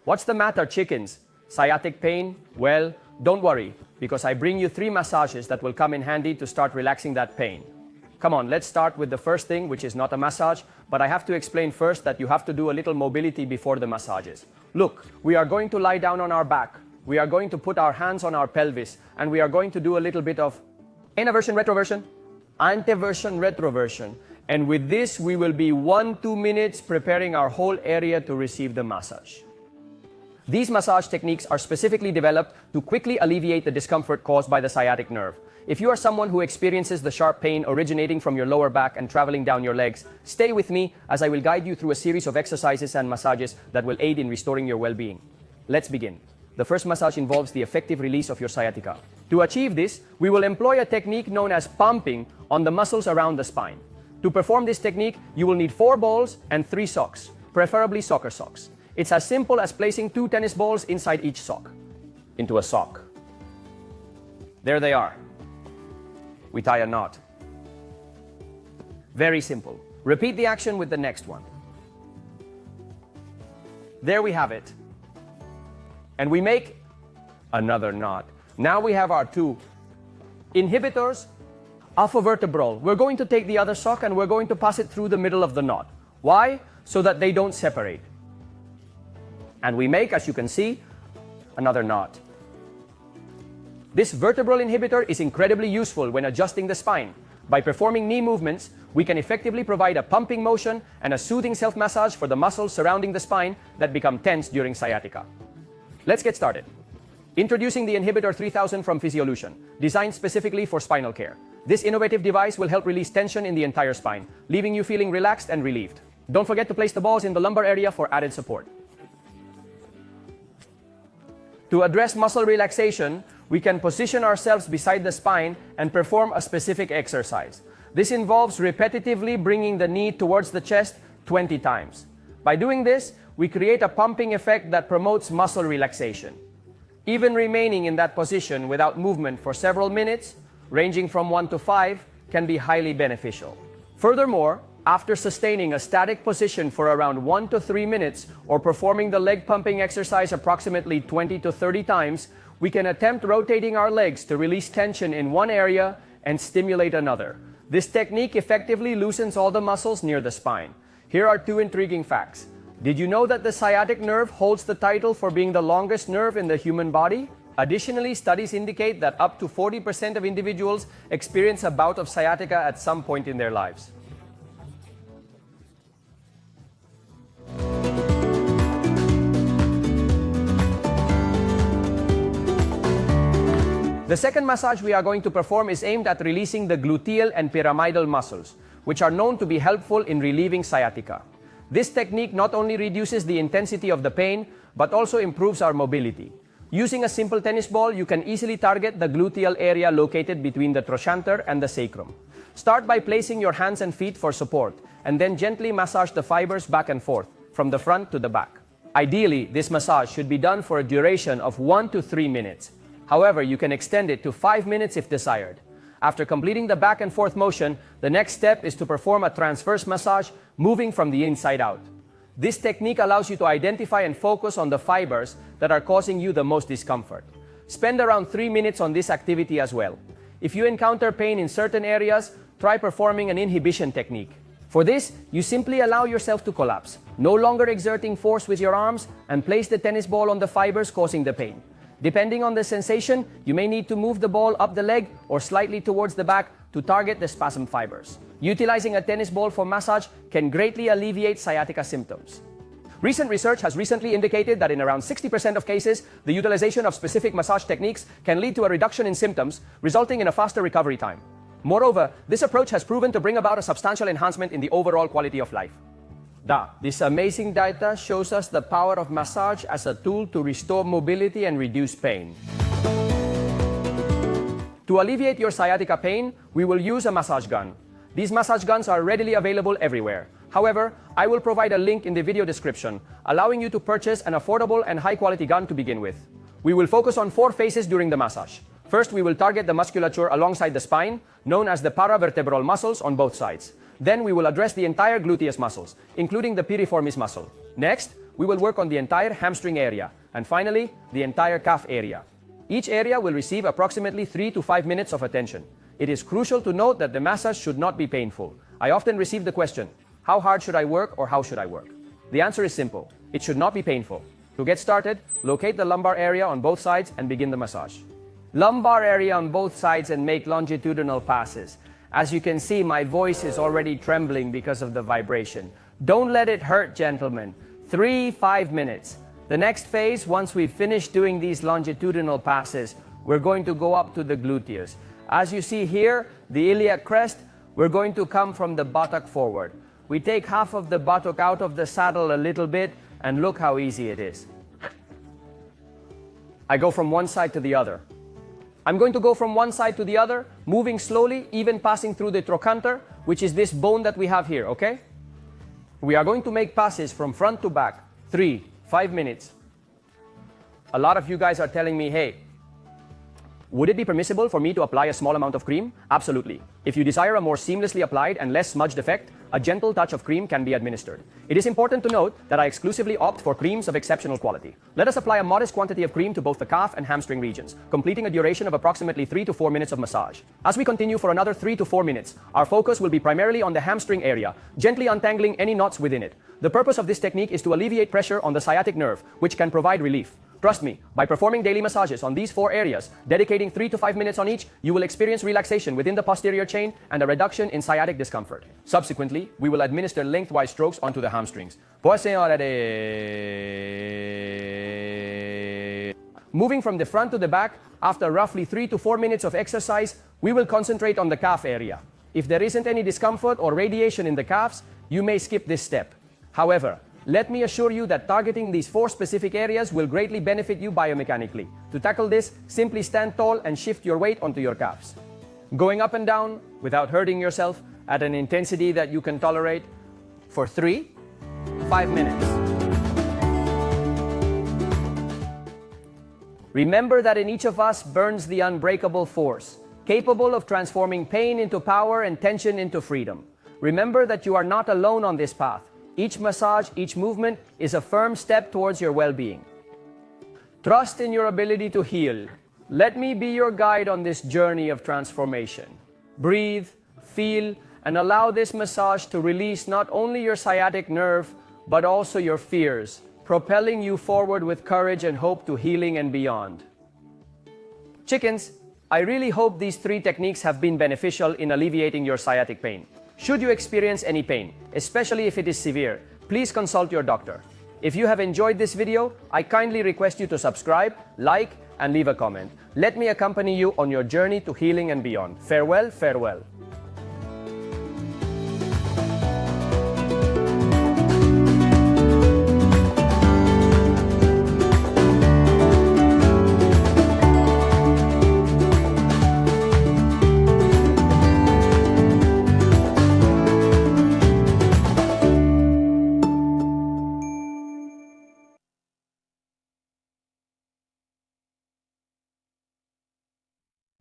What's the matter, chickens? Sciatic pain? Well, don't worry, because I bring you 3 massages that will come in handy to start relaxing that pain. Come on, let's start with the first thing, which is not a massage, but I have to explain first that you have to do a little mobility before the massages. Look, we are going to lie down on our back, we are going to put our hands on our pelvis, and we are going to do a little bit of inversion, retroversion, anteversion, retroversion. And with this, we will be 1-2 minutes preparing our whole area to receive the massage. These massage techniques are specifically developed to quickly alleviate the discomfort caused by the sciatic nerve. If you are someone who experiences the sharp pain originating from your lower back and traveling down your legs, stay with me as I will guide you through a series of exercises and massages that will aid in restoring your well-being. Let's begin. The first massage involves the effective release of your sciatica. To achieve this, we will employ a technique known as pumping on the muscles around the spine. To perform this technique, you will need 4 balls and 3 socks, preferably soccer socks. It's as simple as placing 2 tennis balls inside each sock, into a sock. There they are. We tie a knot. Very simple. Repeat the action with the next one. There we have it. And we make another knot. Now we have our 2 inhibitors of a vertebral. We're going to take the other sock and we're going to pass it through the middle of the knot. Why? So that they don't separate. And we make, as you can see, another knot. This vertebral inhibitor is incredibly useful when adjusting the spine. By performing knee movements, we can effectively provide a pumping motion and a soothing self-massage for the muscles surrounding the spine that become tense during sciatica. Let's get started. Introducing the Inhibitor 3000 from Physiolution, designed specifically for spinal care. This innovative device will help release tension in the entire spine, leaving you feeling relaxed and relieved. Don't forget to place the balls in the lumbar area for added support. To address muscle relaxation, we can position ourselves beside the spine and perform a specific exercise. This involves repetitively bringing the knee towards the chest 20 times. By doing this, we create a pumping effect that promotes muscle relaxation. Even remaining in that position without movement for several minutes, ranging from 1 to 5, can be highly beneficial. Furthermore, after sustaining a static position for around 1 to 3 minutes or performing the leg pumping exercise approximately 20 to 30 times, we can attempt rotating our legs to release tension in one area and stimulate another. This technique effectively loosens all the muscles near the spine. Here are 2 intriguing facts. Did you know that the sciatic nerve holds the title for being the longest nerve in the human body? Additionally, studies indicate that up to 40% of individuals experience a bout of sciatica at some point in their lives. The second massage we are going to perform is aimed at releasing the gluteal and pyramidal muscles, which are known to be helpful in relieving sciatica. This technique not only reduces the intensity of the pain, but also improves our mobility. Using a simple tennis ball, you can easily target the gluteal area located between the trochanter and the sacrum. Start by placing your hands and feet for support, and then gently massage the fibers back and forth, from the front to the back. Ideally, this massage should be done for a duration of 1 to 3 minutes. However, you can extend it to 5 minutes if desired. After completing the back and forth motion, the next step is to perform a transverse massage, moving from the inside out. This technique allows you to identify and focus on the fibers that are causing you the most discomfort. Spend around 3 minutes on this activity as well. If you encounter pain in certain areas, try performing an inhibition technique. For this, you simply allow yourself to collapse, no longer exerting force with your arms, and place the tennis ball on the fibers causing the pain. Depending on the sensation, you may need to move the ball up the leg or slightly towards the back to target the spasm fibers. Utilizing a tennis ball for massage can greatly alleviate sciatica symptoms. Recent research has recently indicated that in around 60% of cases, the utilization of specific massage techniques can lead to a reduction in symptoms, resulting in a faster recovery time. Moreover, this approach has proven to bring about a substantial enhancement in the overall quality of life. This amazing data shows us the power of massage as a tool to restore mobility and reduce pain. To alleviate your sciatica pain, we will use a massage gun. These massage guns are readily available everywhere. However, I will provide a link in the video description, allowing you to purchase an affordable and high-quality gun to begin with. We will focus on 4 phases during the massage. First, we will target the musculature alongside the spine, known as the paravertebral muscles on both sides. Then we will address the entire gluteus muscles, including the piriformis muscle. Next, we will work on the entire hamstring area, and finally, the entire calf area. Each area will receive approximately 3 to 5 minutes of attention. It is crucial to note that the massage should not be painful. I often receive the question, how hard should I work or how should I work? The answer is simple. It should not be painful. To get started, locate the lumbar area on both sides and begin the massage. Lumbar area on both sides and make longitudinal passes. As you can see, my voice is already trembling because of the vibration. Don't let it hurt, gentlemen. 5 minutes. The next phase, once we've finished doing these longitudinal passes, we're going to go up to the gluteus. As you see here, the iliac crest, we're going to come from the buttock forward. We take half of the buttock out of the saddle a little bit, and look how easy it is. I go from one side to the other. I'm going to go from one side to the other, moving slowly, even passing through the trochanter, which is this bone that we have here, okay? We are going to make passes from front to back, 5 minutes. A lot of you guys are telling me, hey, would it be permissible for me to apply a small amount of cream? Absolutely. If you desire a more seamlessly applied and less smudged effect, a gentle touch of cream can be administered. It is important to note that I exclusively opt for creams of exceptional quality. Let us apply a modest quantity of cream to both the calf and hamstring regions, completing a duration of approximately 3 to 4 minutes of massage. As we continue for another 3 to 4 minutes, our focus will be primarily on the hamstring area, gently untangling any knots within it. The purpose of this technique is to alleviate pressure on the sciatic nerve, which can provide relief. Trust me, by performing daily massages on these 4 areas, dedicating 3 to 5 minutes on each, you will experience relaxation within the posterior chain and a reduction in sciatic discomfort. Subsequently, we will administer lengthwise strokes onto the hamstrings. Moving from the front to the back, after roughly 3 to 4 minutes of exercise, we will concentrate on the calf area. If there isn't any discomfort or radiation in the calves, you may skip this step. However, let me assure you that targeting these 4 specific areas will greatly benefit you biomechanically. To tackle this, simply stand tall and shift your weight onto your calves. Going up and down without hurting yourself at an intensity that you can tolerate for 5 minutes. Remember that in each of us burns the unbreakable force, capable of transforming pain into power and tension into freedom. Remember that you are not alone on this path. Each massage, each movement is a firm step towards your well-being. Trust in your ability to heal. Let me be your guide on this journey of transformation. Breathe, feel, and allow this massage to release not only your sciatic nerve, but also your fears, propelling you forward with courage and hope to healing and beyond. Chickens, I really hope these 3 techniques have been beneficial in alleviating your sciatic pain. Should you experience any pain, especially if it is severe, please consult your doctor. If you have enjoyed this video, I kindly request you to subscribe, like, and leave a comment. Let me accompany you on your journey to healing and beyond. Farewell, farewell.